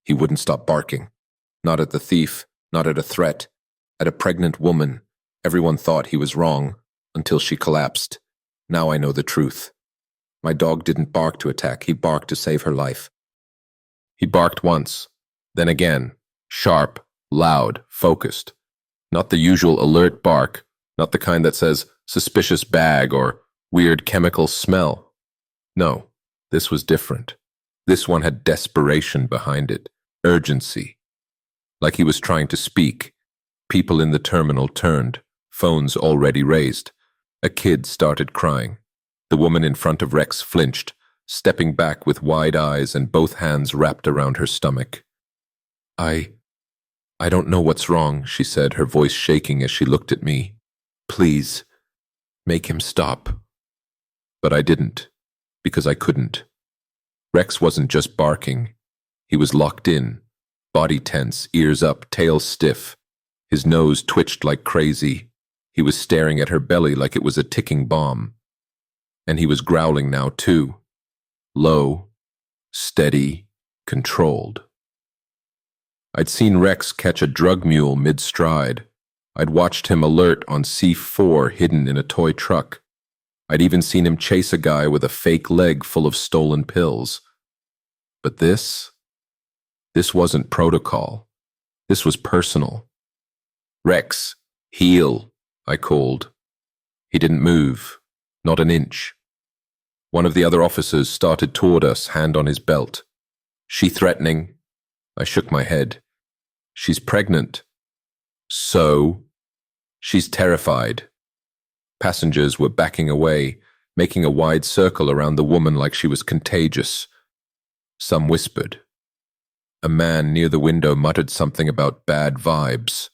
He wouldn't stop barking. Not at the thief, not at a threat. At a pregnant woman. Everyone thought he was wrong, until she collapsed. Now I know the truth. My dog didn't bark to attack, he barked to save her life. He barked once, then again, sharp, loud, focused. Not the usual alert bark, not the kind that says suspicious bag or weird chemical smell. No, this was different. This one had desperation behind it, urgency. Like he was trying to speak. People in the terminal turned, phones already raised. A kid started crying. The woman in front of Rex flinched, stepping back with wide eyes and both hands wrapped around her stomach. I don't know what's wrong, she said, her voice shaking as she looked at me. Please, make him stop. But I didn't, because I couldn't. Rex wasn't just barking. He was locked in, body tense, ears up, tail stiff. His nose twitched like crazy. He was staring at her belly like it was a ticking bomb. And he was growling now, too. Low, steady, controlled. I'd seen Rex catch a drug mule mid-stride. I'd watched him alert on C4 hidden in a toy truck. I'd even seen him chase a guy with a fake leg full of stolen pills. But this wasn't protocol. This was personal. Rex, heel, I called. He didn't move, not an inch. One of the other officers started toward us, hand on his belt. She threatening? I shook my head. She's pregnant. So? She's terrified. Passengers were backing away, making a wide circle around the woman like she was contagious. Some whispered. A man near the window muttered something about bad vibes.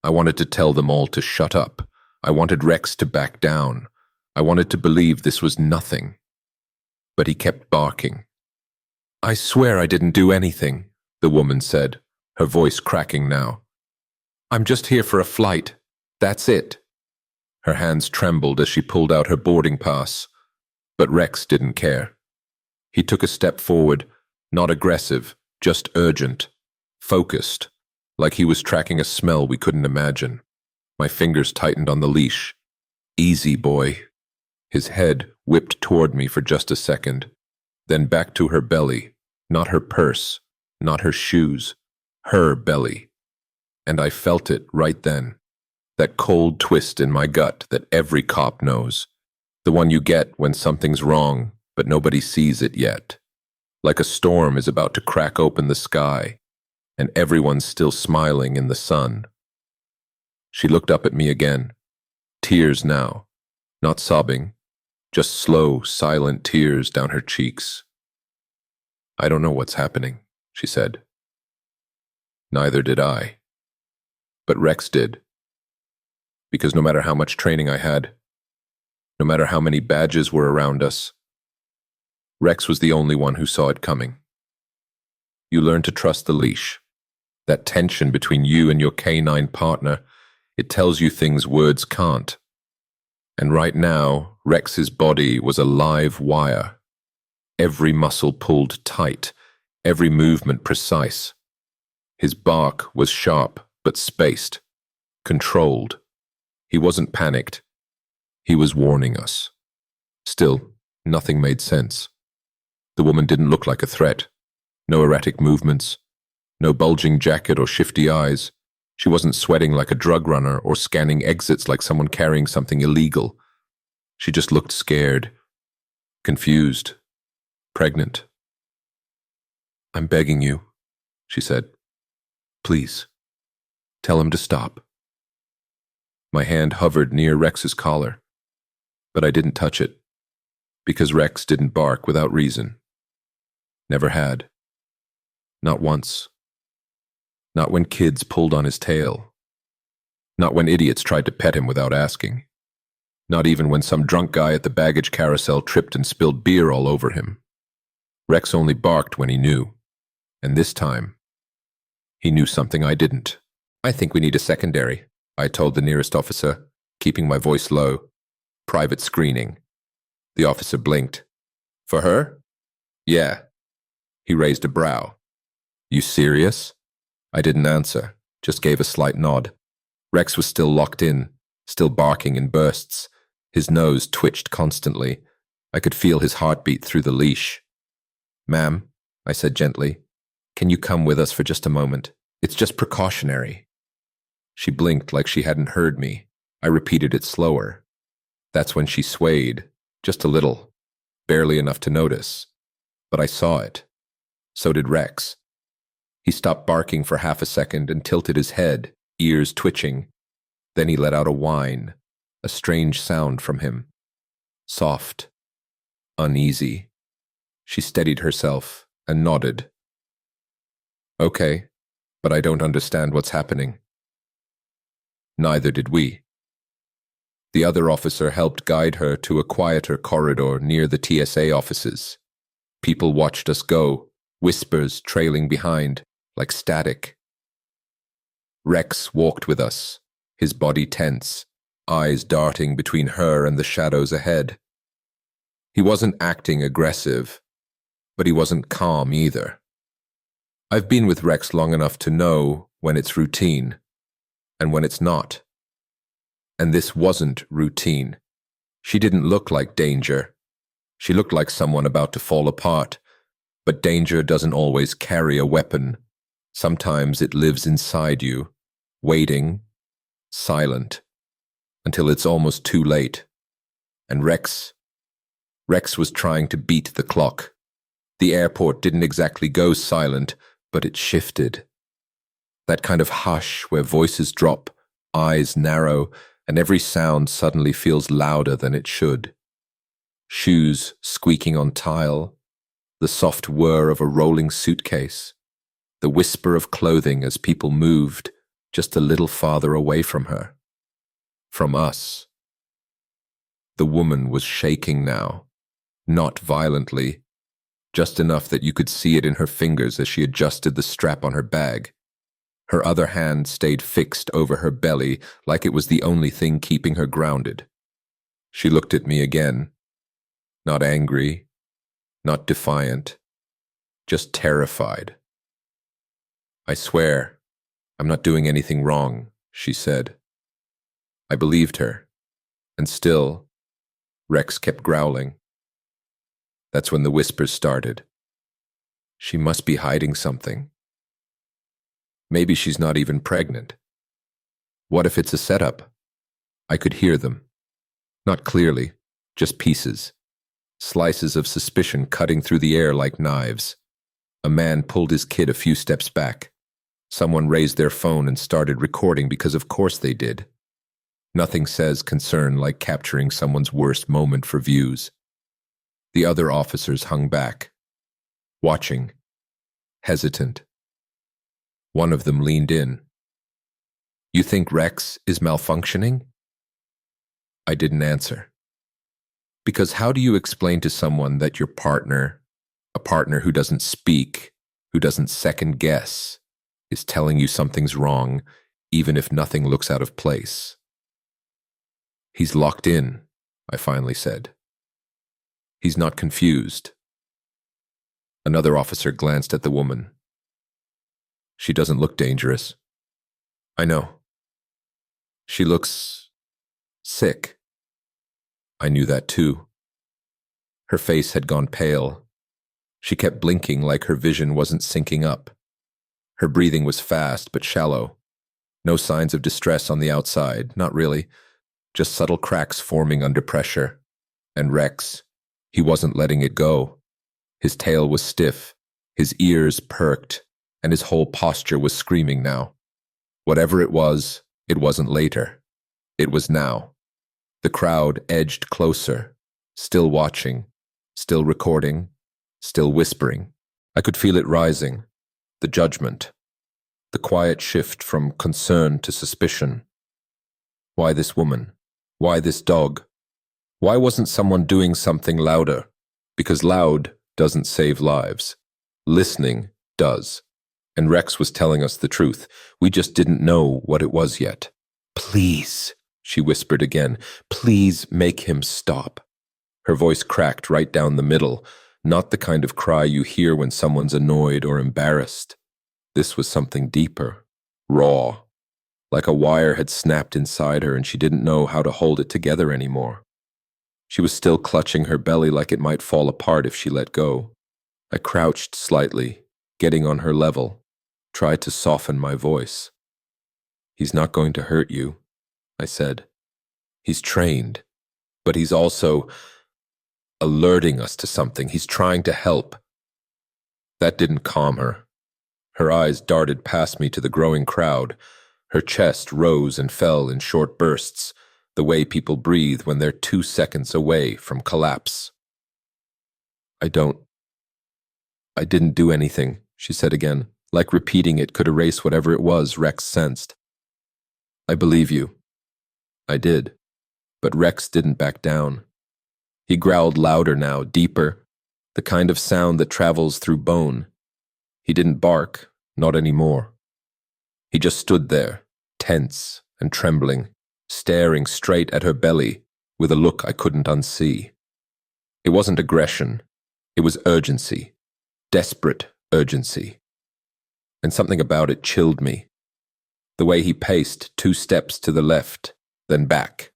I wanted to tell them all to shut up. I wanted Rex to back down. I wanted to believe this was nothing. But he kept barking. I swear I didn't do anything, the woman said, her voice cracking now. I'm just here for a flight. That's it. Her hands trembled as she pulled out her boarding pass. But Rex didn't care. He took a step forward, not aggressive, just urgent, focused, like he was tracking a smell we couldn't imagine. My fingers tightened on the leash. Easy, boy. His head whipped toward me for just a second, then back to her belly, not her purse, not her shoes, her belly. And I felt it right then, that cold twist in my gut that every cop knows, the one you get when something's wrong, but nobody sees it yet. Like a storm is about to crack open the sky, and everyone's still smiling in the sun. She looked up at me again, tears now, not sobbing, just slow, silent tears down her cheeks. I don't know what's happening, she said. Neither did I. But Rex did. Because no matter how much training I had, no matter how many badges were around us, Rex was the only one who saw it coming. You learn to trust the leash. That tension between you and your canine partner, it tells you things words can't. And right now, Rex's body was a live wire. Every muscle pulled tight, every movement precise. His bark was sharp but spaced, controlled. He wasn't panicked. He was warning us. Still, nothing made sense. The woman didn't look like a threat. No erratic movements. No bulging jacket or shifty eyes. She wasn't sweating like a drug runner or scanning exits like someone carrying something illegal. She just looked scared, confused, pregnant. I'm begging you, she said. Please, tell him to stop. My hand hovered near Rex's collar, but I didn't touch it, because Rex didn't bark without reason. Never had. Not once. Not when kids pulled on his tail. Not when idiots tried to pet him without asking. Not even when some drunk guy at the baggage carousel tripped and spilled beer all over him. Rex only barked when he knew. And this time, he knew something I didn't. I think we need a secondary, I told the nearest officer, keeping my voice low. Private screening. The officer blinked. For her? Yeah. He raised a brow. You serious? I didn't answer, just gave a slight nod. Rex was still locked in, still barking in bursts. His nose twitched constantly. I could feel his heartbeat through the leash. Ma'am, I said gently, can you come with us for just a moment? It's just precautionary. She blinked like she hadn't heard me. I repeated it slower. That's when she swayed, just a little, barely enough to notice. But I saw it. So did Rex. He stopped barking for half a second and tilted his head, ears twitching. Then he let out a whine, a strange sound from him. Soft, uneasy. She steadied herself and nodded. Okay, but I don't understand what's happening. Neither did we. The other officer helped guide her to a quieter corridor near the TSA offices. People watched us go, whispers trailing behind, like static. Rex walked with us, his body tense, eyes darting between her and the shadows ahead. He wasn't acting aggressive, but he wasn't calm either. I've been with Rex long enough to know when it's routine and when it's not. And this wasn't routine. She didn't look like danger. She looked like someone about to fall apart. But danger doesn't always carry a weapon. Sometimes it lives inside you, waiting, silent, until it's almost too late. And Rex was trying to beat the clock. The airport didn't exactly go silent, but it shifted. That kind of hush where voices drop, eyes narrow, and every sound suddenly feels louder than it should. Shoes squeaking on tile, the soft whir of a rolling suitcase, the whisper of clothing as people moved just a little farther away from her. From us. The woman was shaking now, not violently, just enough that you could see it in her fingers as she adjusted the strap on her bag. Her other hand stayed fixed over her belly like it was the only thing keeping her grounded. She looked at me again. Not angry, not defiant, just terrified. I swear, I'm not doing anything wrong, she said. I believed her, and still, Rex kept growling. That's when the whispers started. She must be hiding something. Maybe she's not even pregnant. What if it's a setup? I could hear them. Not clearly, just pieces. Slices of suspicion cutting through the air like knives. A man pulled his kid a few steps back. Someone raised their phone and started recording because of course they did. Nothing says concern like capturing someone's worst moment for views. The other officers hung back, watching, hesitant. One of them leaned in. You think Rex is malfunctioning? I didn't answer. Because how do you explain to someone that your partner, a partner who doesn't speak, who doesn't second guess, is telling you something's wrong, even if nothing looks out of place? He's locked in, I finally said. He's not confused. Another officer glanced at the woman. She doesn't look dangerous. I know. She looks sick. I knew that too. Her face had gone pale. She kept blinking like her vision wasn't syncing up. Her breathing was fast but shallow. No signs of distress on the outside, not really. Just subtle cracks forming under pressure. And Rex, he wasn't letting it go. His tail was stiff, his ears perked, and his whole posture was screaming now. Whatever it wasn't later. It was now. The crowd edged closer, still watching, still recording, still whispering. I could feel it rising, the judgment, the quiet shift from concern to suspicion. Why this woman? Why this dog? Why wasn't someone doing something louder? Because loud doesn't save lives. Listening does. And Rex was telling us the truth. We just didn't know what it was yet. Please, she whispered again, please make him stop. Her voice cracked right down the middle, not the kind of cry you hear when someone's annoyed or embarrassed. This was something deeper, raw, like a wire had snapped inside her and she didn't know how to hold it together anymore. She was still clutching her belly like it might fall apart if she let go. I crouched slightly, getting on her level, tried to soften my voice. "He's not going to hurt you," I said. "He's trained, but he's also alerting us to something. He's trying to help." That didn't calm her. Her eyes darted past me to the growing crowd. Her chest rose and fell in short bursts, the way people breathe when they're 2 seconds away from collapse. I didn't do anything," she said again, like repeating it could erase whatever it was Rex sensed. "I believe you." I did, but Rex didn't back down. He growled louder now, deeper, the kind of sound that travels through bone. He didn't bark, not anymore. He just stood there, tense and trembling, staring straight at her belly with a look I couldn't unsee. It wasn't aggression, it was urgency, desperate urgency. And something about it chilled me. The way he paced 2 steps to the left, then back.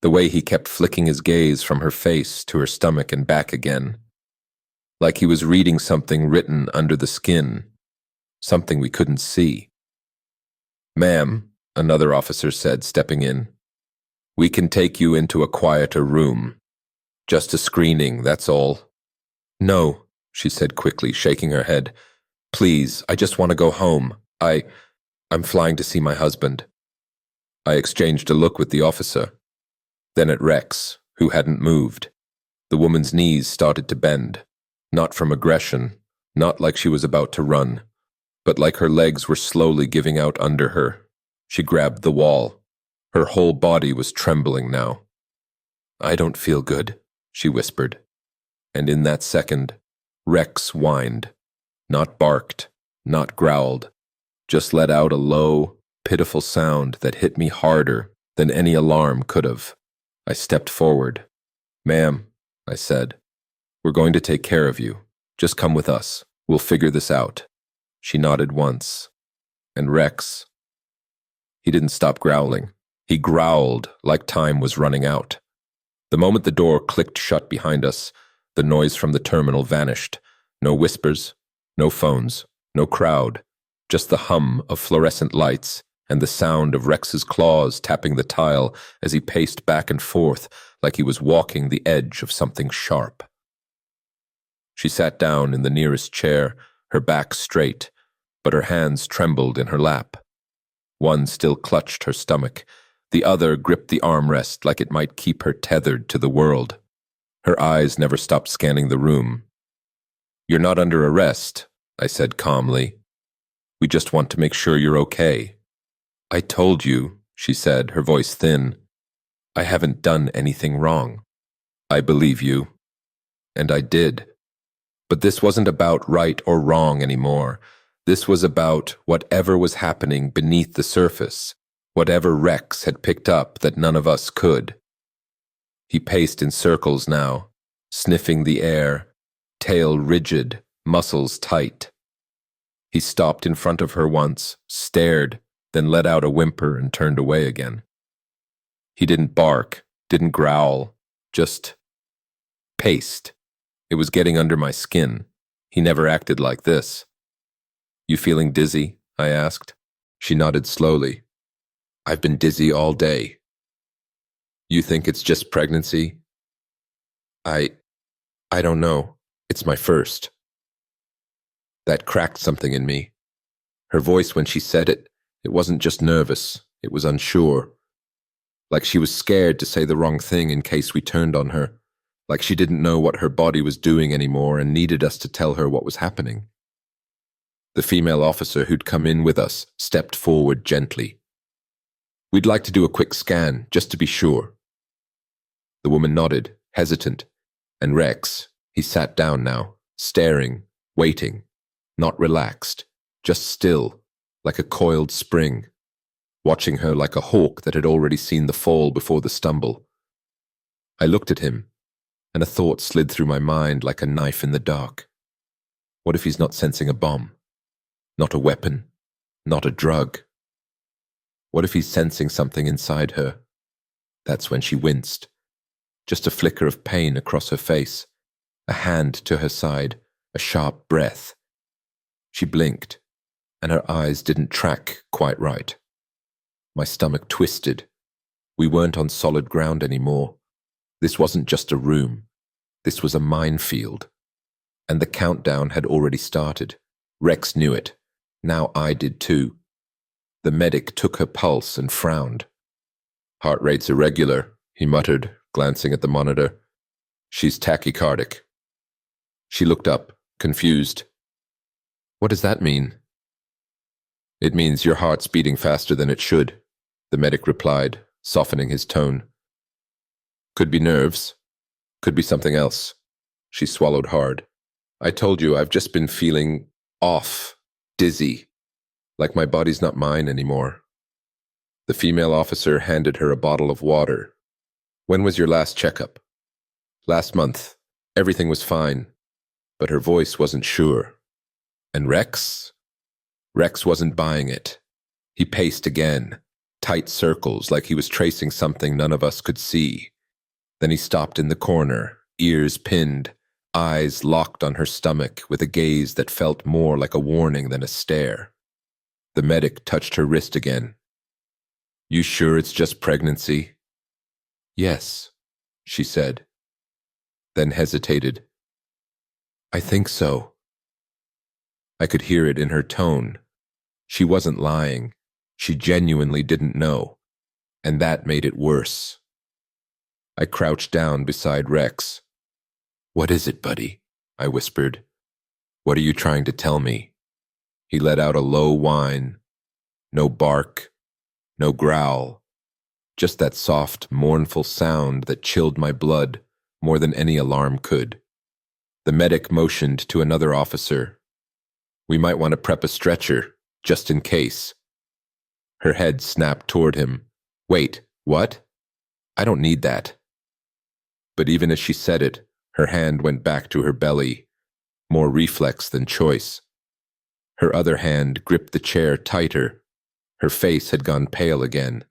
The way he kept flicking his gaze from her face to her stomach and back again. Like he was reading something written under the skin, something we couldn't see. "Ma'am," another officer said, stepping in, "we can take you into a quieter room. Just a screening, that's all." "No," she said quickly, shaking her head. "Please, I just want to go home. I'm flying to see my husband." I exchanged a look with the officer, then at Rex, who hadn't moved. The woman's knees started to bend, not from aggression, not like she was about to run, but like her legs were slowly giving out under her. She grabbed the wall. Her whole body was trembling now. "I don't feel good," she whispered. And in that second, Rex whined, not barked, not growled, just let out a low, pitiful sound that hit me harder than any alarm could have. I stepped forward. "Ma'am," I said, "we're going to take care of you. Just come with us. We'll figure this out." She nodded once. And Rex, he didn't stop growling. He growled like time was running out. The moment the door clicked shut behind us, the noise from the terminal vanished. No whispers, no phones, no crowd, just the hum of fluorescent lights and the sound of Rex's claws tapping the tile as he paced back and forth like he was walking the edge of something sharp. She sat down in the nearest chair, her back straight, but her hands trembled in her lap. One still clutched her stomach. The other gripped the armrest like it might keep her tethered to the world. Her eyes never stopped scanning the room. "You're not under arrest," I said calmly. "We just want to make sure you're okay." "I told you," she said, her voice thin. "I haven't done anything wrong." "I believe you." And I did. But this wasn't about right or wrong anymore. This was about whatever was happening beneath the surface, whatever Rex had picked up that none of us could. He paced in circles now, sniffing the air, tail rigid, muscles tight. He stopped in front of her once, stared, then let out a whimper and turned away again. He didn't bark, didn't growl, just paced. It was getting under my skin. He never acted like this. "You feeling dizzy?" I asked. She nodded slowly. "I've been dizzy all day." "You think it's just pregnancy?" I don't know. It's my first." That cracked something in me. Her voice when she said it, it wasn't just nervous, it was unsure. Like she was scared to say the wrong thing in case we turned on her. Like she didn't know what her body was doing anymore and needed us to tell her what was happening. The female officer who'd come in with us stepped forward gently. "We'd like to do a quick scan, just to be sure." The woman nodded, hesitant, and Rex, he sat down now, staring, waiting, not relaxed, just still, like a coiled spring, watching her like a hawk that had already seen the fall before the stumble. I looked at him, and a thought slid through my mind like a knife in the dark. What if he's not sensing a bomb? Not a weapon. Not a drug. What if he's sensing something inside her? That's when she winced. Just a flicker of pain across her face, a hand to her side, a sharp breath. She blinked, and her eyes didn't track quite right. My stomach twisted. We weren't on solid ground anymore. This wasn't just a room. This was a minefield. And the countdown had already started. Rex knew it. Now I did too. The medic took her pulse and frowned. Heart rate's irregular, he muttered, glancing at the monitor. She's tachycardic. She looked up, confused. What does that mean? It means your heart's beating faster than it should, the medic replied, softening his tone. Could be nerves. Could be something else. She swallowed hard. I told you I've just been feeling off, dizzy, like my body's not mine anymore. The female officer handed her a bottle of water. When was your last checkup? Last month. Everything was fine. But her voice wasn't sure. And Rex? Rex wasn't buying it. He paced again, tight circles like he was tracing something none of us could see. Then he stopped in the corner, ears pinned, eyes locked on her stomach with a gaze that felt more like a warning than a stare. The medic touched her wrist again. You sure it's just pregnancy? Yes, she said, then hesitated. I think so. I could hear it in her tone. She wasn't lying. She genuinely didn't know. And that made it worse. I crouched down beside Rex. What is it, buddy? I whispered. What are you trying to tell me? He let out a low whine. No bark, no growl. Just that soft, mournful sound that chilled my blood more than any alarm could. The medic motioned to another officer. We might want to prep a stretcher, just in case. Her head snapped toward him. Wait, what? I don't need that. But even as she said it, her hand went back to her belly, more reflex than choice. Her other hand gripped the chair tighter. Her face had gone pale again.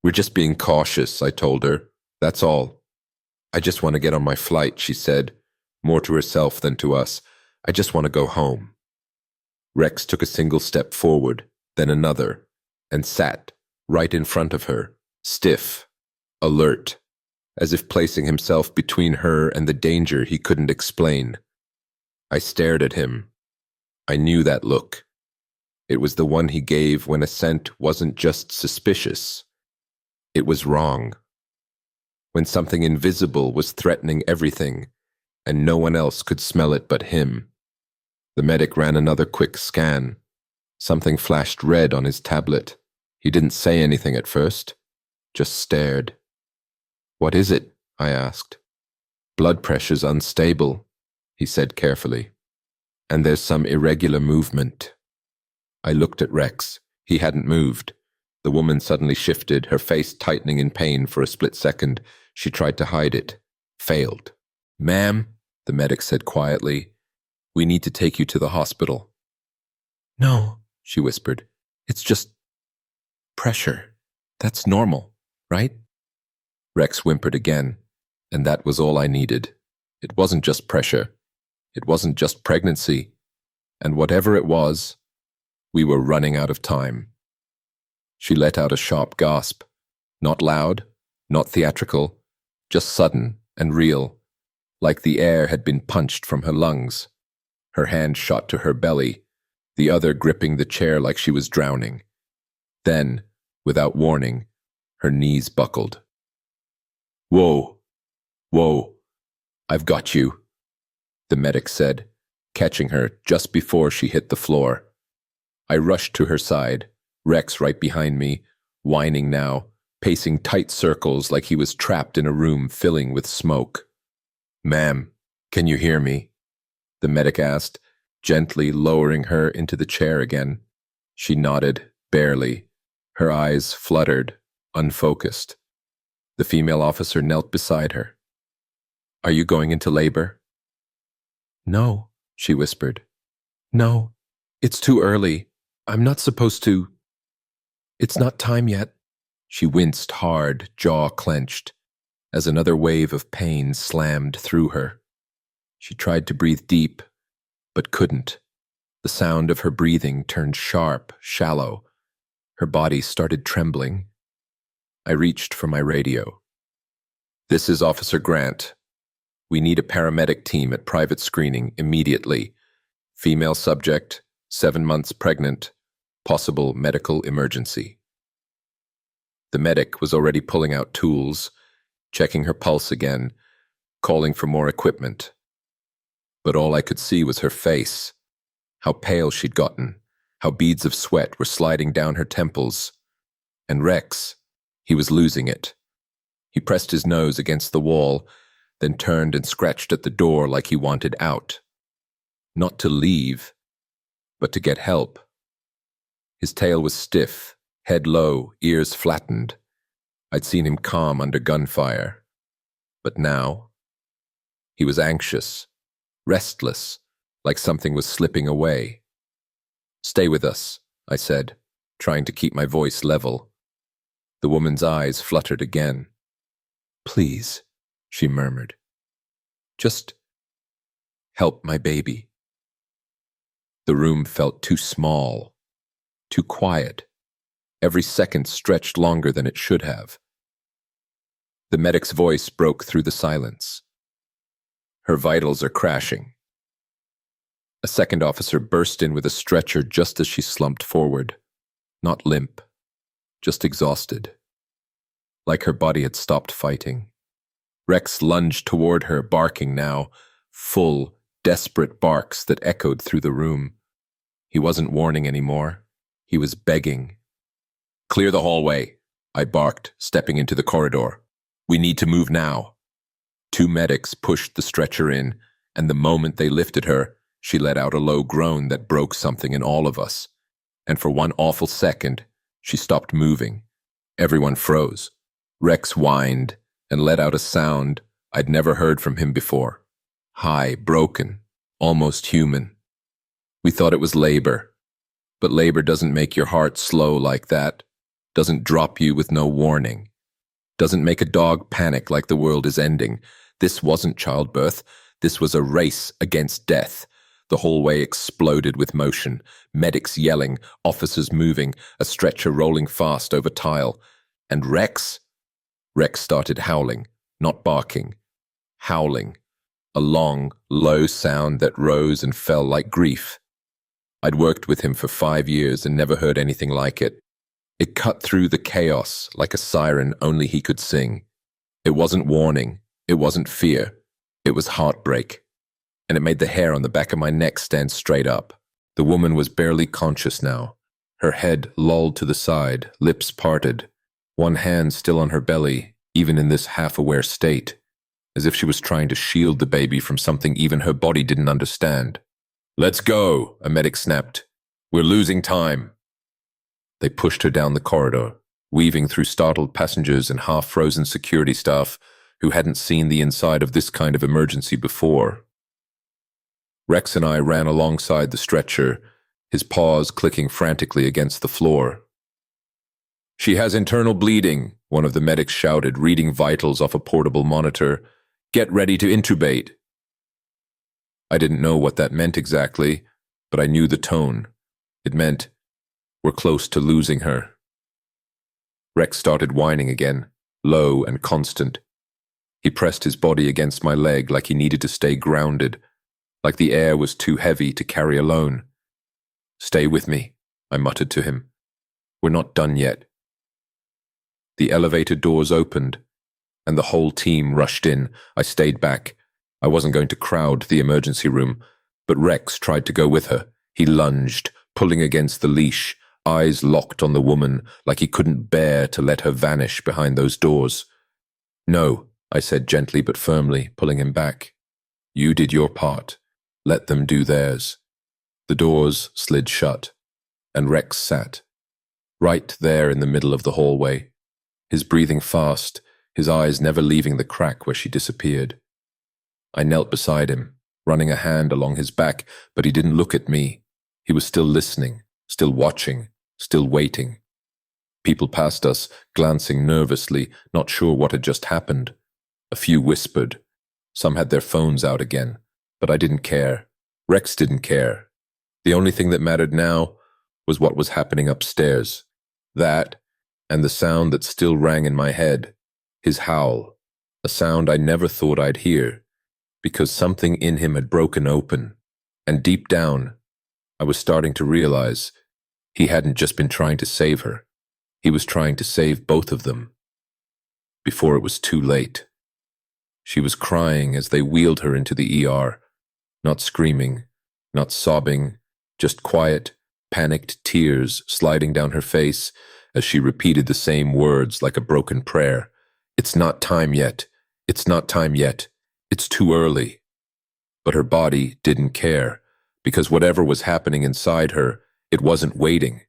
We're just being cautious, I told her. That's all. I just want to get on my flight, she said, more to herself than to us. I just want to go home. Rex took a single step forward, then another, and sat right in front of her, stiff, alert, as if placing himself between her and the danger he couldn't explain. I stared at him. I knew that look. It was the one he gave when assent wasn't just suspicious. It was wrong. When something invisible was threatening everything, and no one else could smell it but him. The medic ran another quick scan. Something flashed red on his tablet. He didn't say anything at first, just stared. What is it? I asked. Blood pressure's unstable, he said carefully. And there's some irregular movement. I looked at Rex. He hadn't moved. The woman suddenly shifted, her face tightening in pain for a split second. She tried to hide it. Failed. Ma'am, the medic said quietly, we need to take you to the hospital. No, she whispered. It's just pressure. That's normal, right? Rex whimpered again, and that was all I needed. It wasn't just pressure. It wasn't just pregnancy. And whatever it was, we were running out of time. She let out a sharp gasp. Not loud, not theatrical, just sudden and real, like the air had been punched from her lungs. Her hand shot to her belly, the other gripping the chair like she was drowning. Then, without warning, her knees buckled. Whoa, whoa, I've got you, the medic said, catching her just before she hit the floor. I rushed to her side, Rex right behind me, whining now, pacing tight circles like he was trapped in a room filling with smoke. Ma'am, can you hear me? The medic asked, gently lowering her into the chair again. She nodded, barely, her eyes fluttered, unfocused. The female officer knelt beside her. Are you going into labor? No, she whispered. No, It's too early. I'm not supposed to. It's not time yet. She winced hard, jaw clenched, as another wave of pain slammed through her. She tried to breathe deep, but couldn't. The sound of her breathing turned sharp, shallow. Her body started trembling. I reached for my radio. This is Officer Grant. We need a paramedic team at private screening immediately. Female subject, 7 months pregnant, possible medical emergency. The medic was already pulling out tools, checking her pulse again, calling for more equipment. But all I could see was her face, how pale she'd gotten, how beads of sweat were sliding down her temples. And Rex, he was losing it. He pressed his nose against the wall, then turned and scratched at the door like he wanted out. Not to leave, but to get help. His tail was stiff, head low, ears flattened. I'd seen him calm under gunfire. But now, he was anxious, restless, like something was slipping away. "Stay with us," I said, trying to keep my voice level. The woman's eyes fluttered again. "Please," she murmured. "Just help my baby." The room felt too small, too quiet. Every second stretched longer than it should have. The medic's voice broke through the silence. "Her vitals are crashing." A second officer burst in with a stretcher just as she slumped forward. Not limp, just exhausted. Like her body had stopped fighting. Rex lunged toward her, barking now, full, desperate barks that echoed through the room. He wasn't warning anymore. He was begging. "Clear the hallway," I barked, stepping into the corridor. "We need to move now." 2 medics pushed the stretcher in, and the moment they lifted her, she let out a low groan that broke something in all of us. And for one awful second, she stopped moving. Everyone froze. Rex whined and let out a sound I'd never heard from him before. High, broken, almost human. We thought it was labor. But labor doesn't make your heart slow like that. Doesn't drop you with no warning. Doesn't make a dog panic like the world is ending. This wasn't childbirth. This was a race against death. The hallway exploded with motion. Medics yelling, officers moving, a stretcher rolling fast over tile. And Rex? Rex started howling, not barking. Howling. A long, low sound that rose and fell like grief. I'd worked with him for 5 years and never heard anything like it. It cut through the chaos like a siren only he could sing. It wasn't warning. It wasn't fear. It was heartbreak. And it made the hair on the back of my neck stand straight up. The woman was barely conscious now. Her head lolled to the side, lips parted. One hand still on her belly, even in this half-aware state. As if she was trying to shield the baby from something even her body didn't understand. "Let's go," a medic snapped. "We're losing time." They pushed her down the corridor, weaving through startled passengers and half-frozen security staff who hadn't seen the inside of this kind of emergency before. Rex and I ran alongside the stretcher, his paws clicking frantically against the floor. "She has internal bleeding," one of the medics shouted, reading vitals off a portable monitor. "Get ready to intubate." I didn't know what that meant exactly, but I knew the tone. It meant, we're close to losing her. Rex started whining again, low and constant. He pressed his body against my leg like he needed to stay grounded, like the air was too heavy to carry alone. "Stay with me," I muttered to him. "We're not done yet." The elevator doors opened, and the whole team rushed in. I stayed back. I wasn't going to crowd the emergency room, but Rex tried to go with her. He lunged, pulling against the leash, eyes locked on the woman like he couldn't bear to let her vanish behind those doors. "No," I said gently but firmly, pulling him back. "You did your part. Let them do theirs." The doors slid shut, and Rex sat, right there in the middle of the hallway, his breathing fast, his eyes never leaving the crack where she disappeared. I knelt beside him, running a hand along his back, but he didn't look at me. He was still listening, still watching, still waiting. People passed us, glancing nervously, not sure what had just happened. A few whispered. Some had their phones out again, but I didn't care. Rex didn't care. The only thing that mattered now was what was happening upstairs. That, and the sound that still rang in my head, his howl, a sound I never thought I'd hear, because something in him had broken open, and deep down, I was starting to realize he hadn't just been trying to save her. He was trying to save both of them. Before it was too late. She was crying as they wheeled her into the ER, not screaming, not sobbing, just quiet, panicked tears sliding down her face as she repeated the same words like a broken prayer. It's not time yet. It's not time yet. It's too early. But her body didn't care, because whatever was happening inside her, it wasn't waiting.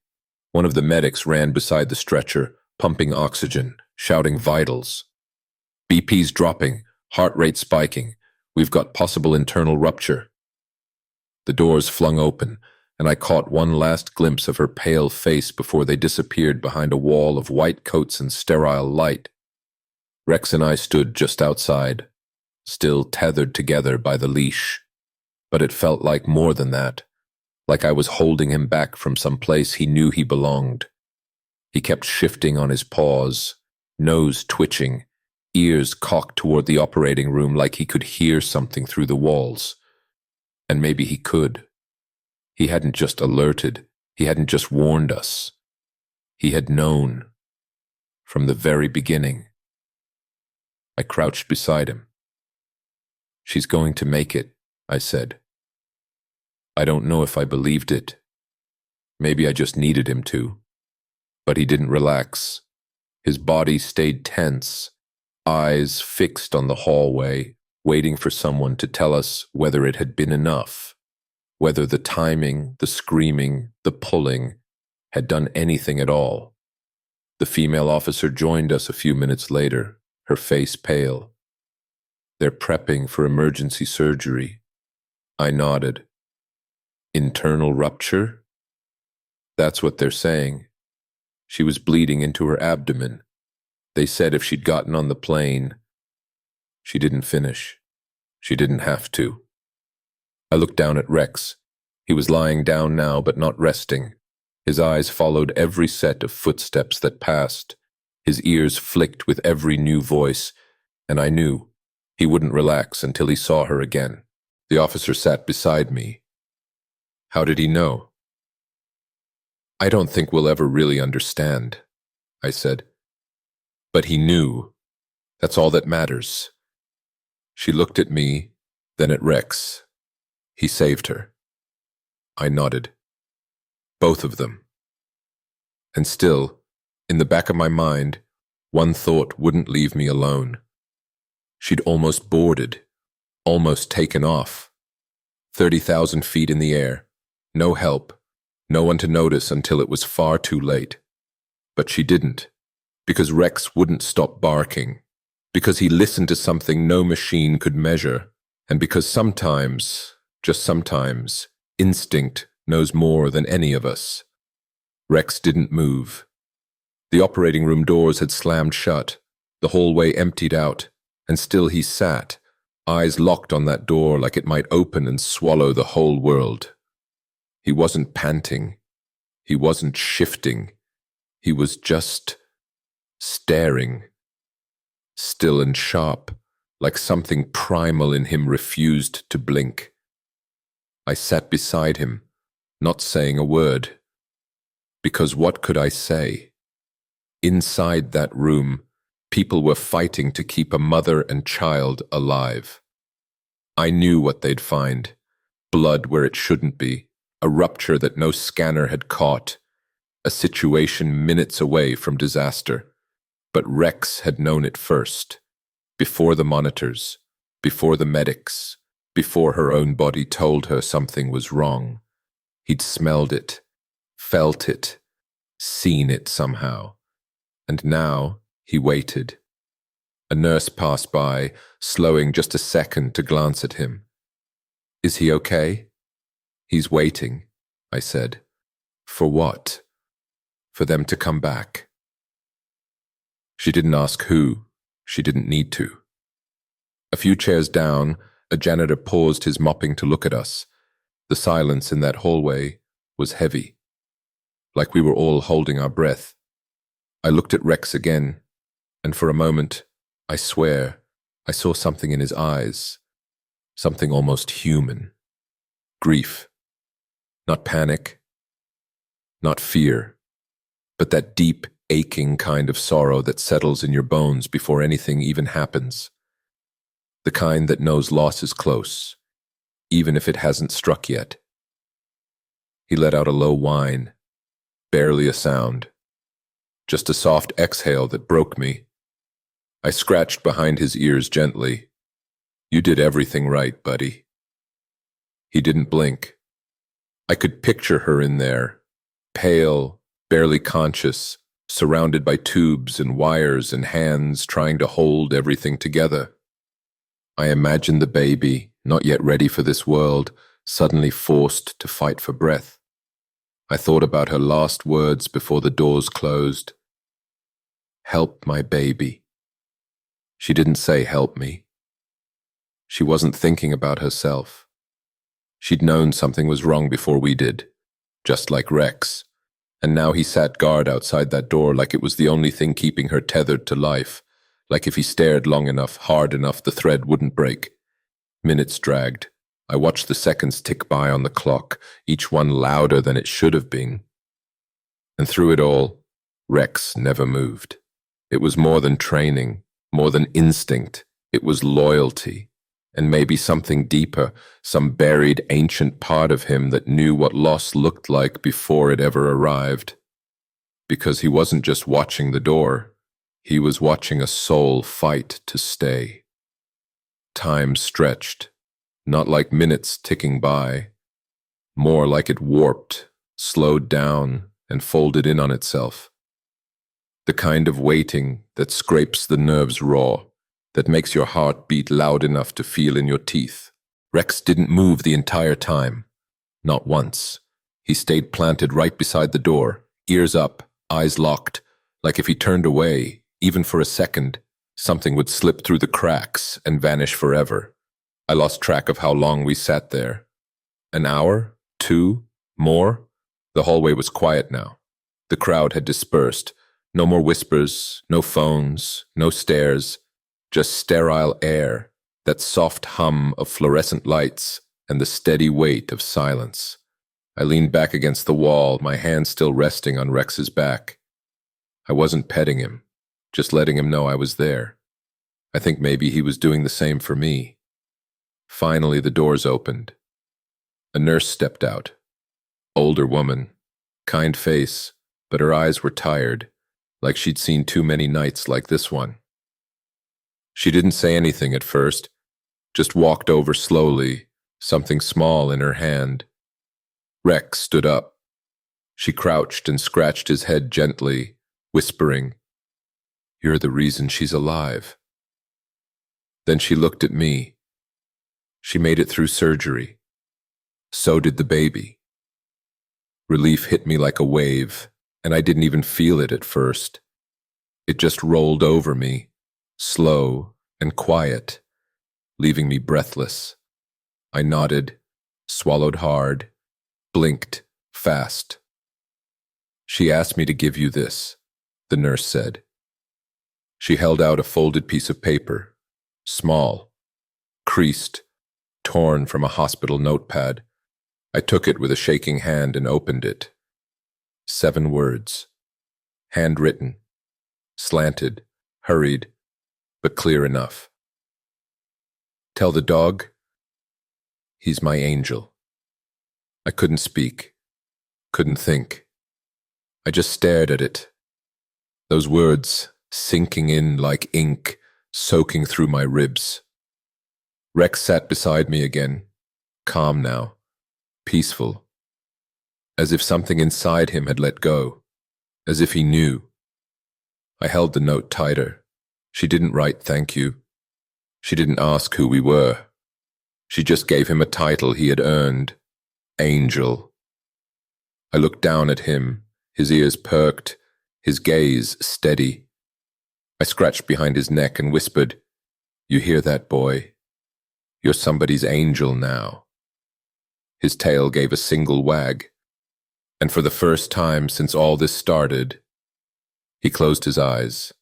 One of the medics ran beside the stretcher, pumping oxygen, shouting vitals. BP's dropping, heart rate spiking. We've got possible internal rupture. The doors flung open, and I caught one last glimpse of her pale face before they disappeared behind a wall of white coats and sterile light. Rex and I stood just outside, still tethered together by the leash. But it felt like more than that, like I was holding him back from some place he knew he belonged. He kept shifting on his paws, nose twitching, ears cocked toward the operating room like he could hear something through the walls. And maybe he could. He hadn't just alerted, he hadn't just warned us. He had known. From the very beginning. I crouched beside him. She's going to make it, I said. I don't know if I believed it. Maybe I just needed him to. But he didn't relax. His body stayed tense, eyes fixed on the hallway, waiting for someone to tell us whether it had been enough, whether the timing, the screaming, the pulling had done anything at all. The female officer joined us a few minutes later, her face pale. They're prepping for emergency surgery. I nodded. Internal rupture? That's what they're saying. She was bleeding into her abdomen. They said if she'd gotten on the plane. She didn't finish. She didn't have to. I looked down at Rex. He was lying down now, but not resting. His eyes followed every set of footsteps that passed. His ears flicked with every new voice, and I knew he wouldn't relax until he saw her again. The officer sat beside me. How did he know? I don't think we'll ever really understand, I said. But he knew. That's all that matters. She looked at me, then at Rex. He saved her. I nodded. Both of them. And still, in the back of my mind, one thought wouldn't leave me alone. She'd almost boarded, almost taken off. 30,000 feet in the air, no help, no one to notice until it was far too late. But she didn't, because Rex wouldn't stop barking, because he listened to something no machine could measure, and because sometimes, just sometimes, instinct knows more than any of us. Rex didn't move. The operating room doors had slammed shut, the hallway emptied out, and still he sat, eyes locked on that door like it might open and swallow the whole world. He wasn't panting. He wasn't shifting. He was just staring, still and sharp, like something primal in him refused to blink. I sat beside him, not saying a word. Because what could I say? Inside that room, people were fighting to keep a mother and child alive. I knew what they'd find. Blood where it shouldn't be, a rupture that no scanner had caught, a situation minutes away from disaster. But Rex had known it first, before the monitors, before the medics, before her own body told her something was wrong. He'd smelled it, felt it, seen it somehow. And now he waited. A nurse passed by, slowing just a second to glance at him. Is he okay? He's waiting. I said. For what? For them to come back. She didn't ask who. She didn't need to. A few chairs down, a janitor paused his mopping to look at us. The silence in that hallway was heavy, like we were all holding our breath. I looked at Rex again, and for a moment, I swear, I saw something in his eyes, something almost human. Grief. Not panic, not fear, but that deep, aching kind of sorrow that settles in your bones before anything even happens. The kind that knows loss is close, even if it hasn't struck yet. He let out a low whine, barely a sound, just a soft exhale that broke me. I scratched behind his ears gently. You did everything right, buddy. He didn't blink. I could picture her in there, pale, barely conscious, surrounded by tubes and wires and hands trying to hold everything together. I imagined the baby, not yet ready for this world, suddenly forced to fight for breath. I thought about her last words before the doors closed. Help my baby. She didn't say help me. She wasn't thinking about herself. She'd known something was wrong before we did, just like Rex, and now he sat guard outside that door like it was the only thing keeping her tethered to life, like if he stared long enough, hard enough, the thread wouldn't break. Minutes dragged. I watched the seconds tick by on the clock, each one louder than it should have been. And through it all, Rex never moved. It was more than training, more than instinct. It was loyalty, and maybe something deeper, some buried ancient part of him that knew what loss looked like before it ever arrived. Because he wasn't just watching the door, he was watching a soul fight to stay. Time stretched, not like minutes ticking by, more like it warped, slowed down, and folded in on itself. The kind of waiting that scrapes the nerves raw, that makes your heart beat loud enough to feel in your teeth. Rex didn't move the entire time. Not once. He stayed planted right beside the door, ears up, eyes locked, like if he turned away, even for a second, something would slip through the cracks and vanish forever. I lost track of how long we sat there. An hour? 2? More? The hallway was quiet now. The crowd had dispersed. No more whispers, no phones, no stares, just sterile air, that soft hum of fluorescent lights, and the steady weight of silence. I leaned back against the wall, my hand still resting on Rex's back. I wasn't petting him, just letting him know I was there. I think maybe he was doing the same for me. Finally, the doors opened. A nurse stepped out. Older woman, kind face, but her eyes were tired, like she'd seen too many nights like this one. She didn't say anything at first, just walked over slowly, something small in her hand. Rex stood up. She crouched and scratched his head gently, whispering, "You're the reason she's alive." Then she looked at me. She made it through surgery. So did the baby. Relief hit me like a wave, and I didn't even feel it at first. It just rolled over me, slow and quiet, leaving me breathless. I nodded, swallowed hard, blinked fast. "She asked me to give you this," the nurse said. She held out a folded piece of paper, small, creased, torn from a hospital notepad. I took it with a shaking hand and opened it. 7 words. Handwritten, slanted, hurried, but clear enough. "Tell the dog he's my angel." I couldn't speak, couldn't think. I just stared at it. Those words sinking in like ink, soaking through my ribs. Rex sat beside me again, calm now, peaceful, as if something inside him had let go, as if he knew. I held the note tighter. She didn't write thank you. She didn't ask who we were. She just gave him a title he had earned, Angel. I looked down at him, his ears perked, his gaze steady. I scratched behind his neck and whispered, "You hear that, boy? You're somebody's angel now." His tail gave a single wag, and for the first time since all this started, he closed his eyes,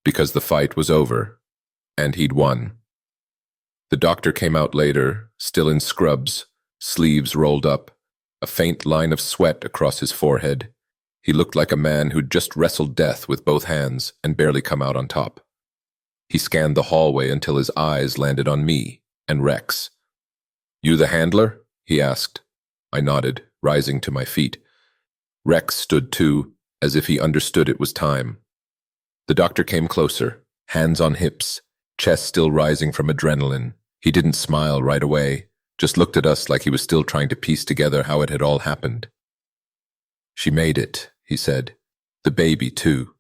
because the fight was over, and he'd won. The doctor came out later, still in scrubs, sleeves rolled up, a faint line of sweat across his forehead. He looked like a man who'd just wrestled death with both hands and barely come out on top. He scanned the hallway until his eyes landed on me and Rex. "You the handler?" he asked. I nodded, rising to my feet. Rex stood too, as if he understood it was time. The doctor came closer, hands on hips, chest still rising from adrenaline. He didn't smile right away, just looked at us like he was still trying to piece together how it had all happened. "She made it," he said. "The baby, too."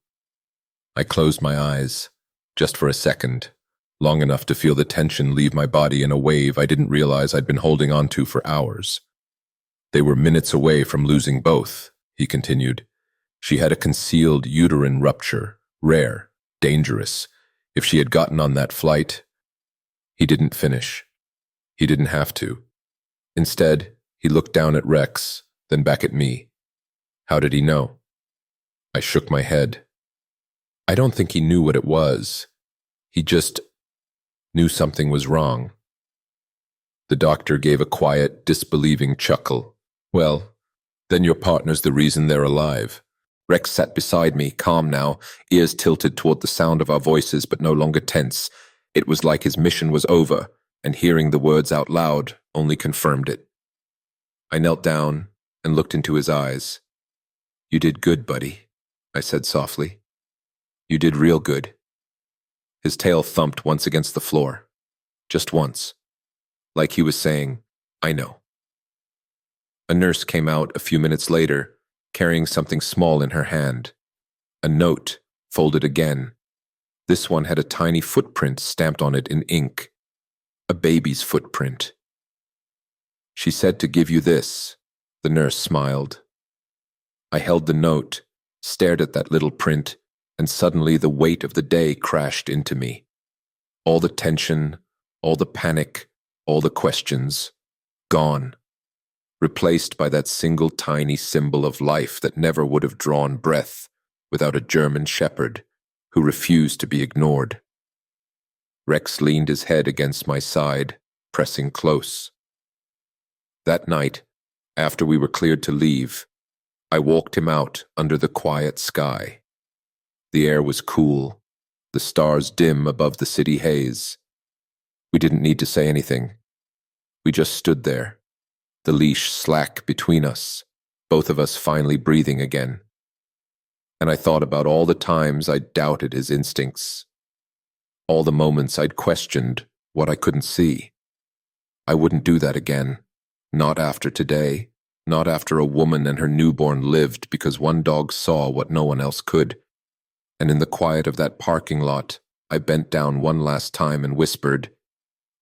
I closed my eyes, just for a second, long enough to feel the tension leave my body in a wave I didn't realize I'd been holding on to for hours. "They were minutes away from losing both," he continued. "She had a concealed uterine rupture, rare, dangerous. If she had gotten on that flight—" He didn't finish. He didn't have to. Instead, he looked down at Rex, then back at me. How did he know? I shook my head. I don't think he knew what it was. He just knew something was wrong. The doctor gave a quiet, disbelieving chuckle. "Well, then your partner's the reason they're alive." Rex sat beside me, calm now, ears tilted toward the sound of our voices but no longer tense. It was like his mission was over, and hearing the words out loud only confirmed it. I knelt down and looked into his eyes. "You did good, buddy," I said softly. "You did real good." His tail thumped once against the floor. Just once. Like he was saying, "I know." A nurse came out a few minutes later, carrying something small in her hand. A note, folded again. This one had a tiny footprint stamped on it in ink. A baby's footprint. "She said to give you this," the nurse smiled. I held the note, stared at that little print, and suddenly the weight of the day crashed into me. All the tension, all the panic, all the questions, gone. Replaced by that single tiny symbol of life that never would have drawn breath without a German shepherd who refused to be ignored. Rex leaned his head against my side, pressing close. That night, after we were cleared to leave, I walked him out under the quiet sky. The air was cool, the stars dim above the city haze. We didn't need to say anything. We just stood there, the leash slack between us, both of us finally breathing again. And I thought about all the times I'd doubted his instincts, all the moments I'd questioned what I couldn't see. I wouldn't do that again, not after today, not after a woman and her newborn lived because one dog saw what no one else could. And in the quiet of that parking lot, I bent down one last time and whispered,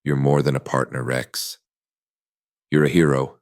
"You're more than a partner, Rex. You're a hero."